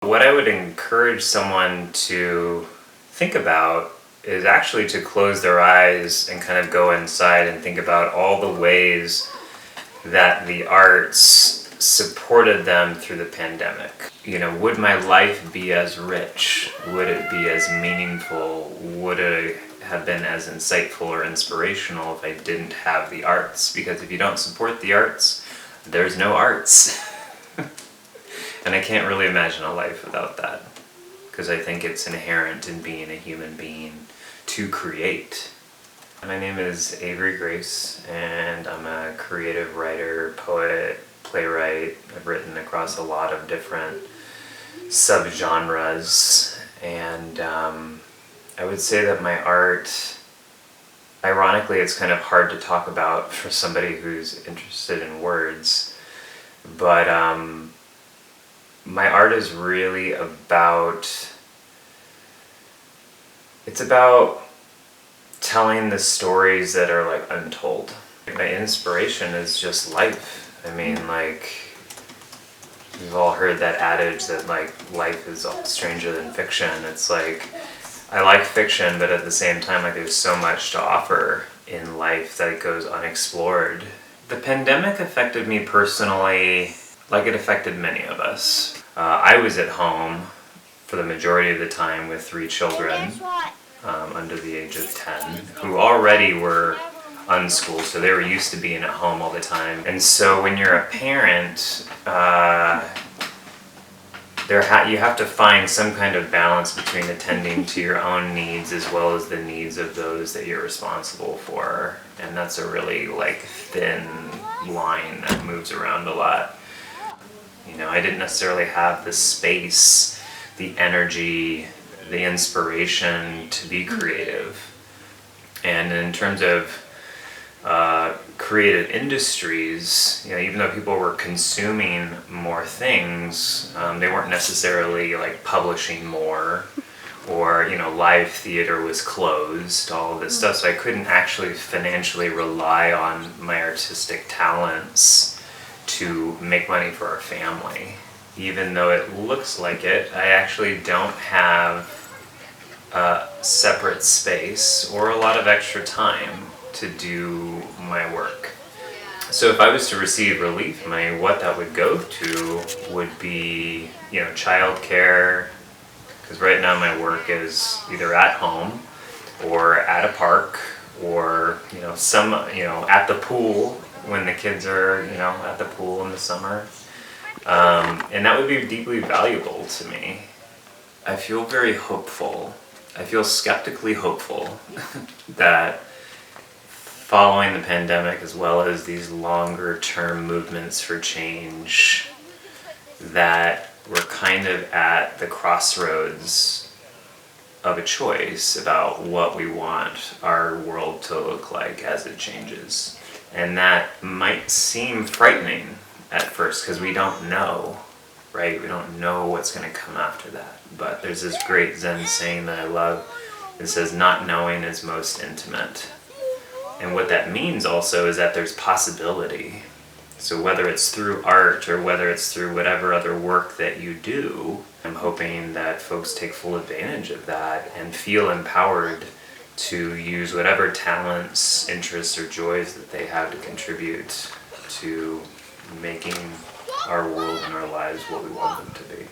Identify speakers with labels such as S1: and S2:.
S1: What I would encourage someone to think about is actually to close their eyes and kind of go inside and think about all the ways that the arts supported them through the pandemic. Would my life be as rich? Would it be as meaningful? Would it have been as insightful or inspirational if I didn't have the arts? Because if you don't support the arts, there's no arts. And I can't really imagine a life without that, because I think it's inherent in being a human being to create. My name is Avery Grace, and I'm a creative writer, poet, playwright. I've written across a lot of different subgenres, and I would say that my art, ironically, it's kind of hard to talk about for somebody who's interested in words, but my art is really it's about telling the stories that are like untold. My inspiration is just life. I mean, we've all heard that adage that life is stranger than fiction. It's I like fiction, but at the same time, there's so much to offer in life that goes unexplored. The pandemic affected me personally like it affected many of us. I was at home for the majority of the time with 3 children under the age of 10 who already were unschooled, so they were used to being at home all the time. And so when you're a parent, you have to find some kind of balance between attending to your own needs as well as the needs of those that you're responsible for. And that's a really thin line that moves around a lot. I didn't necessarily have the space, the energy, the inspiration to be creative. And in terms of creative industries, even though people were consuming more things, they weren't necessarily publishing more, or live theater was closed, all of this stuff. So I couldn't actually financially rely on my artistic talents to make money for our family. Even though it looks like it, I actually don't have a separate space or a lot of extra time to do my work. So if I was to receive relief money, what that would go to would be, childcare, because right now my work is either at home or at a park or, at the pool when the kids are, at the pool in the summer. And that would be deeply valuable to me. I feel very hopeful. I feel skeptically hopeful that following the pandemic, as well as these longer term movements for change, that we're kind of at the crossroads of a choice about what we want our world to look like as it changes. And that might seem frightening at first because we don't know, right? We don't know what's going to come after that. But there's this great Zen saying that I love. It says, not knowing is most intimate. And what that means also is that there's possibility. So whether it's through art or whether it's through whatever other work that you do, I'm hoping that folks take full advantage of that and feel empowered to use whatever talents, interests, or joys that they have to contribute to making our world and our lives what we want them to be.